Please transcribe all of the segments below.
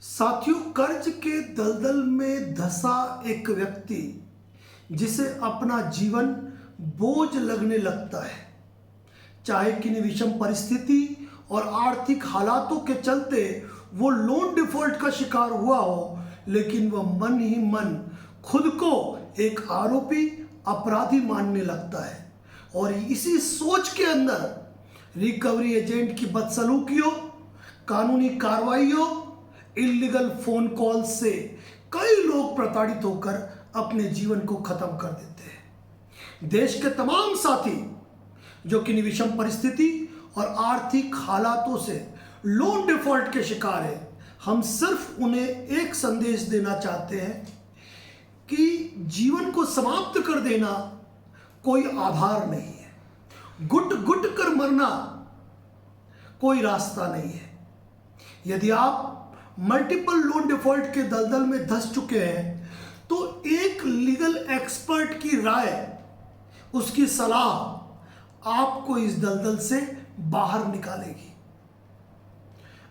साथियों, कर्ज के दलदल में धंसा एक व्यक्ति जिसे अपना जीवन बोझ लगने लगता है, चाहे किन्हीं विषम परिस्थिति और आर्थिक हालातों के चलते वो लोन डिफॉल्ट का शिकार हुआ हो, लेकिन वह मन ही मन खुद को एक आरोपी अपराधी मानने लगता है। और इसी सोच के अंदर रिकवरी एजेंट की बदसलूकियों, कानूनी कार्रवाइयों, इल्लीगल फोन कॉल से कई लोग प्रताड़ित होकर अपने जीवन को खत्म कर देते हैं। देश के तमाम साथी जो किन्हीं विषम परिस्थिति और आर्थिक हालातों से लोन डिफॉल्ट के शिकार हैं, हम सिर्फ उन्हें एक संदेश देना चाहते हैं कि जीवन को समाप्त कर देना कोई आधार नहीं है, घुट घुट कर मरना कोई रास्ता नहीं है। यदि आप मल्टीपल लोन डिफॉल्ट के दलदल में धंस चुके हैं तो एक लीगल एक्सपर्ट की राय, उसकी सलाह आपको इस दलदल से बाहर निकालेगी।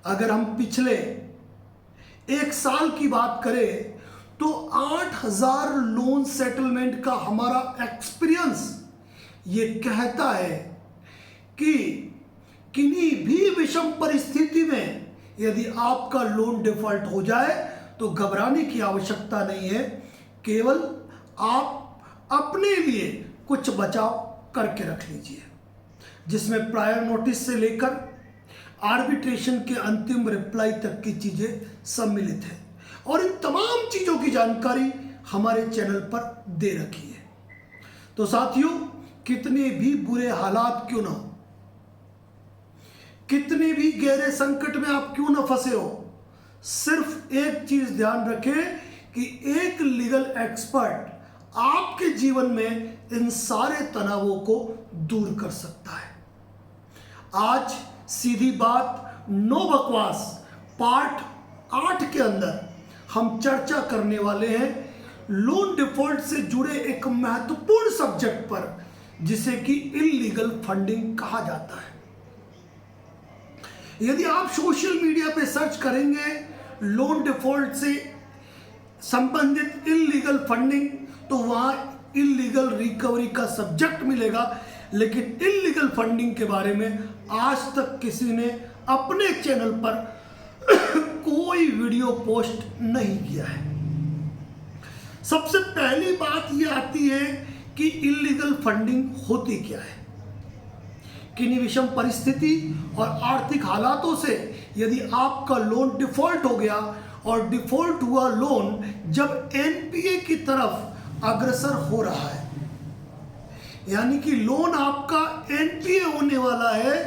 अगर हम पिछले एक साल की बात करें तो 8000 लोन सेटलमेंट का हमारा एक्सपीरियंस ये कहता है कि किन्हीं भी विषम परिस्थिति में यदि आपका लोन डिफॉल्ट हो जाए तो घबराने की आवश्यकता नहीं है। केवल आप अपने लिए कुछ बचाव करके रख लीजिए, जिसमें प्रायर नोटिस से लेकर आर्बिट्रेशन के अंतिम रिप्लाई तक की चीजें सम्मिलित है। और इन तमाम चीजों की जानकारी हमारे चैनल पर दे रखी है। तो साथियों, कितने भी बुरे हालात क्यों ना हो, कितने भी गहरे संकट में आप क्यों ना फंसे हो, सिर्फ एक चीज ध्यान रखें कि एक लीगल एक्सपर्ट आपके जीवन में इन सारे तनावों को दूर कर सकता है। आज सीधी बात, नो बकवास पार्ट 8 के अंदर हम चर्चा करने वाले हैं लोन डिफॉल्ट से जुड़े एक महत्वपूर्ण सब्जेक्ट पर, जिसे कि इल्लीगल फंडिंग कहा जाता है। यदि आप सोशल मीडिया पे सर्च करेंगे लोन डिफॉल्ट से संबंधित इल्लीगल फंडिंग, तो वहां इल्लीगल रिकवरी का सब्जेक्ट मिलेगा, लेकिन इल्लीगल फंडिंग के बारे में आज तक किसी ने अपने चैनल पर कोई वीडियो पोस्ट नहीं किया है। सबसे पहली बात यह आती है कि इल्लीगल फंडिंग होती क्या है। किन्हीं विषम परिस्थिति और आर्थिक हालातों से यदि आपका लोन डिफॉल्ट हो गया और डिफॉल्ट हुआ लोन जब एनपीए की तरफ अग्रसर हो रहा है, यानी कि लोन आपका एनपीए होने वाला है,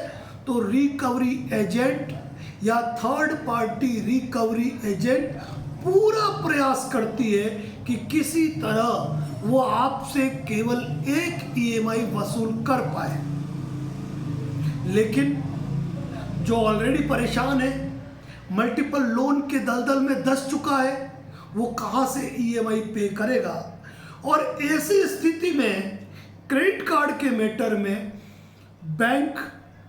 तो रिकवरी एजेंट या थर्ड पार्टी रिकवरी एजेंट पूरा प्रयास करती है कि किसी तरह वो आपसे केवल एक ईएमआई वसूल कर पाए। लेकिन जो ऑलरेडी परेशान है, मल्टीपल लोन के दलदल में धंस चुका है, वो कहां से ईएमआई पे करेगा। और ऐसी स्थिति में क्रेडिट कार्ड के मैटर में बैंक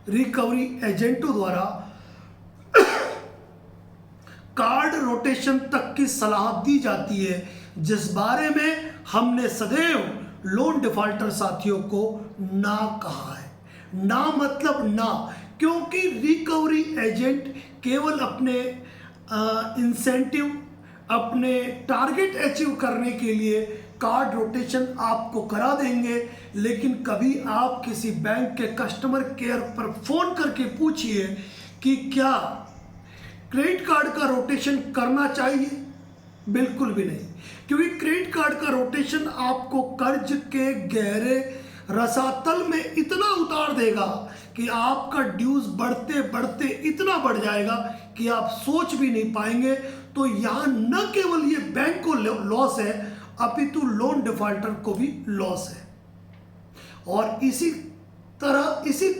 रिकवरी एजेंटों द्वारा कार्ड रोटेशन तक की सलाह दी जाती है, जिस बारे में हमने सदैव लोन डिफॉल्टर साथियों को ना कहा है। ना मतलब ना, क्योंकि रिकवरी एजेंट केवल अपने इंसेंटिव, अपने टारगेट अचीव करने के लिए कार्ड रोटेशन आपको करा देंगे, लेकिन कभी आप किसी बैंक के कस्टमर केयर पर फोन करके पूछिए कि क्या क्रेडिट कार्ड का रोटेशन करना चाहिए। बिल्कुल भी नहीं, क्योंकि क्रेडिट कार्ड का रोटेशन आपको कर्ज के गहरे रसातल में इतना उतार देगा कि आपका ड्यूज बढ़ते बढ़ते इतना बढ़ जाएगा कि आप सोच भी नहीं पाएंगे। तो यहाँ न केवल ये बैंक को लॉस है, अपितु लोन डिफॉल्टर को भी लॉस है। और इसी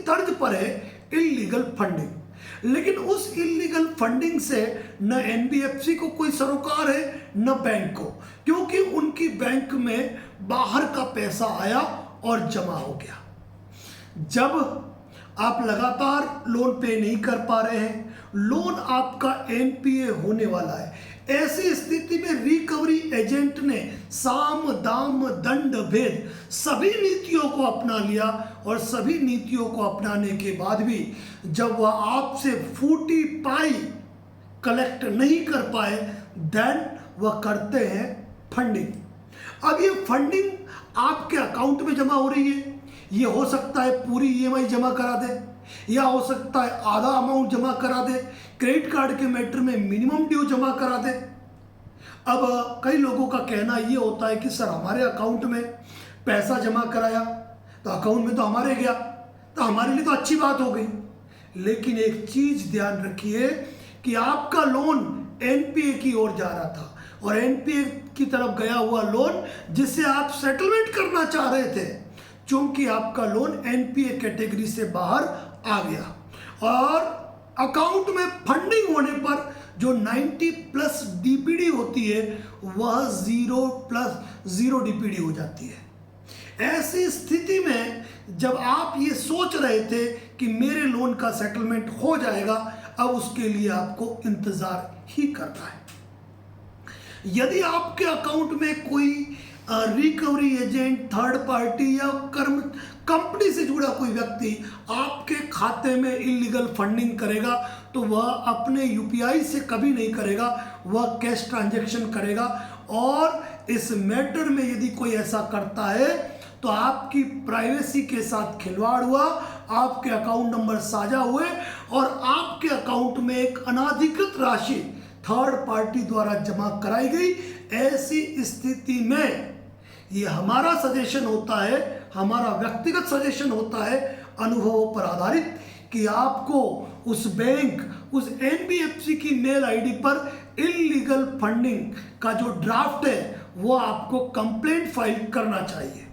तर्ज पर है इल्लीगल फंडिंग। लेकिन उस इल्लीगल फंडिंग से न एनबीएफसी को कोई सरोकार है न बैंक को, क्योंकि उनकी बैंक में बाहर का पैसा आया और जमा हो गया। जब आप लगातार लोन पे नहीं कर पा रहे हैं, लोन आपका एनपीए होने वाला है। ऐसी स्थिति में रिकवरी एजेंट ने साम दाम दंड भेद सभी नीतियों को अपना लिया और सभी नीतियों को अपनाने के बाद भी जब वह आपसे फूटी पाई कलेक्ट नहीं कर पाए, देन वह करते हैं फंडिंग। अब ये फंडिंग आपके अकाउंट में जमा हो रही है। ये हो सकता है पूरी ईएमआई जमा करा दे, या हो सकता है आधा अमाउंट जमा करा दे, क्रेडिट कार्ड के मैटर में मिनिमम ड्यू जमा करा दे। अब कई लोगों का कहना ये होता है कि सर हमारे अकाउंट में पैसा जमा कराया तो अकाउंट में तो हमारे गया, तो हमारे लिए तो अच्छी बात हो गई। लेकिन एक चीज ध्यान रखिए कि आपका लोन एनपीए की ओर जा रहा था और एनपीए की तरफ गया हुआ लोन जिससे आप सेटलमेंट करना चाह रहे थे, चूंकि आपका लोन एनपीए कैटेगरी से बाहर आ गया और अकाउंट में फंडिंग होने पर जो 90+ डीपीडी होती है वह 0+0 डीपीडी हो जाती है। ऐसी स्थिति में जब आप ये सोच रहे थे कि मेरे लोन का सेटलमेंट हो जाएगा, अब उसके लिए आपको इंतजार ही करना है। यदि आपके अकाउंट में कोई रिकवरी एजेंट, थर्ड पार्टी या कंपनी से जुड़ा कोई व्यक्ति आपके खाते में इलीगल फंडिंग करेगा तो वह अपने यूपीआई से कभी नहीं करेगा, वह कैश ट्रांजैक्शन करेगा। और इस मैटर में यदि कोई ऐसा करता है तो आपकी प्राइवेसी के साथ खिलवाड़ हुआ, आपके अकाउंट नंबर साझा हुए और आपके अकाउंट में एक अनाधिकृत राशि थर्ड पार्टी द्वारा जमा कराई गई। ऐसी स्थिति में ये हमारा सजेशन होता है, हमारा व्यक्तिगत सजेशन होता है अनुभवों पर आधारित, कि आपको उस बैंक, उस एनबीएफसी की मेल आईडी पर इलीगल फंडिंग का जो ड्राफ्ट है वो आपको कंप्लेंट फाइल करना चाहिए,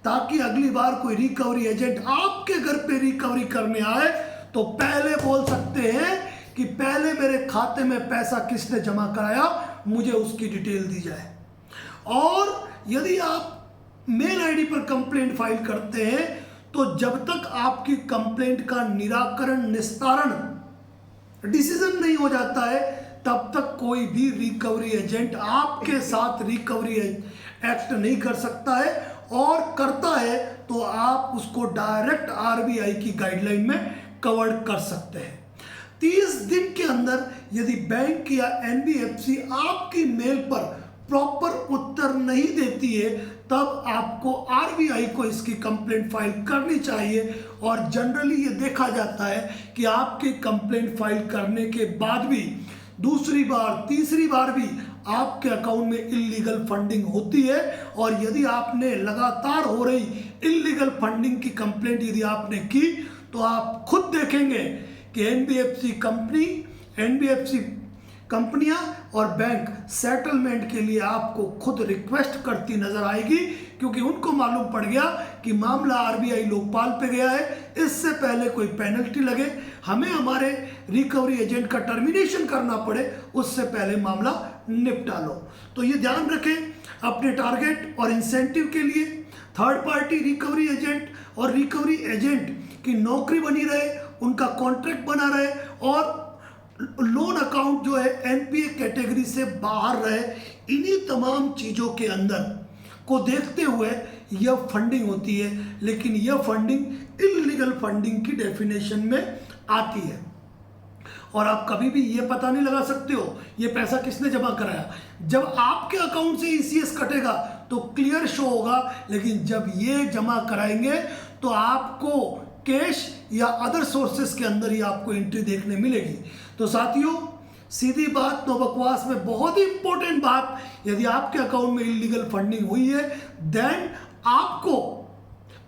ताकि अगली बार कोई रिकवरी एजेंट आपके घर पे रिकवरी करने आए तो पहले बोल सकते हैं कि पहले मेरे खाते में पैसा किसने जमा कराया, मुझे उसकी डिटेल दी जाए। और यदि आप मेल आईडी पर कंप्लेंट फाइल करते हैं तो जब तक आपकी कंप्लेंट का निराकरण, निस्तारण, डिसीजन नहीं हो जाता है, तब तक कोई भी रिकवरी एजेंट आपके साथ रिकवरी एक्ट नहीं कर सकता है, और करता है तो आप उसको डायरेक्ट आरबीआई की गाइडलाइन में कवर कर सकते हैं। 30 दिन के अंदर यदि बैंक या एनबीएफसी आपकी मेल पर प्रॉपर उत्तर नहीं देती है, तब आपको आरबीआई को इसकी कंप्लेंट फाइल करनी चाहिए। और जनरली ये देखा जाता है कि आपके कंप्लेंट फाइल करने के बाद भी दूसरी बार, तीसरी बार भी आपके अकाउंट में इलीगल फंडिंग होती है। और यदि आपने लगातार हो रही इलीगल फंडिंग की कंप्लेंट यदि आपने की तो आप खुद देखेंगे कि एनबीएफसी कंपनियां और बैंक सेटलमेंट के लिए आपको खुद रिक्वेस्ट करती नजर आएगी, क्योंकि उनको मालूम पड़ गया कि मामला आरबीआई लोकपाल पे गया है, इससे पहले कोई पेनल्टी लगे, हमें हमारे रिकवरी एजेंट का टर्मिनेशन करना पड़े, उससे पहले मामला निपटा लो। तो ये ध्यान रखें अपने टारगेट और इंसेंटिव के लिए थर्ड पार्टी रिकवरी एजेंट और रिकवरी एजेंट की नौकरी बनी रहे, उनका कॉन्ट्रैक्ट बना रहे और लोन अकाउंट जो है एनपीए कैटेगरी से बाहर रहे। इन्हीं तमाम चीज़ों के अंदर को देखते हुए यह फंडिंग होती है, लेकिन यह फंडिंग इलीगल फंडिंग की डेफिनेशन में आती है। और आप कभी भी ये पता नहीं लगा सकते हो ये पैसा किसने जमा कराया। जब आपके अकाउंट से ईसीएस कटेगा तो क्लियर शो होगा, लेकिन जब ये जमा कराएंगे तो आपको कैश या अदर सोर्सेस के अंदर ही आपको एंट्री देखने मिलेगी। तो साथियों, सीधी बात, नो बकवास में बहुत ही इंपॉर्टेंट बात, यदि आपके अकाउंट में इलीगल फंडिंग हुई है देन आपको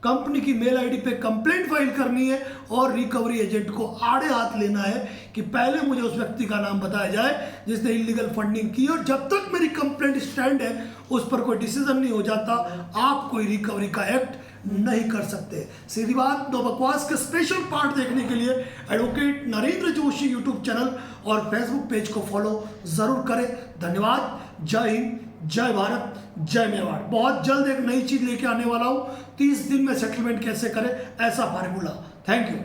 कंपनी की मेल आईडी पे कंप्लेंट फाइल करनी है और रिकवरी एजेंट को आड़े हाथ लेना है कि पहले मुझे उस व्यक्ति का नाम बताया जाए जिसने इलीगल फंडिंग की, और जब तक मेरी कंप्लेंट स्टैंड है उस पर कोई डिसीजन नहीं हो जाता, आप कोई रिकवरी का एक्ट नहीं कर सकते। सीधी बात, नो बकवास के स्पेशल पार्ट देखने के लिए advocate Narendra Joshi YouTube channel और फेसबुक पेज को फॉलो जरूर करें। धन्यवाद। जय हिंद, जय भारत, जय मेवाड़। बहुत जल्द एक नई चीज लेके आने वाला हूं, 30 दिन में सेटलमेंट कैसे करें ऐसा फार्मूला। Thank you.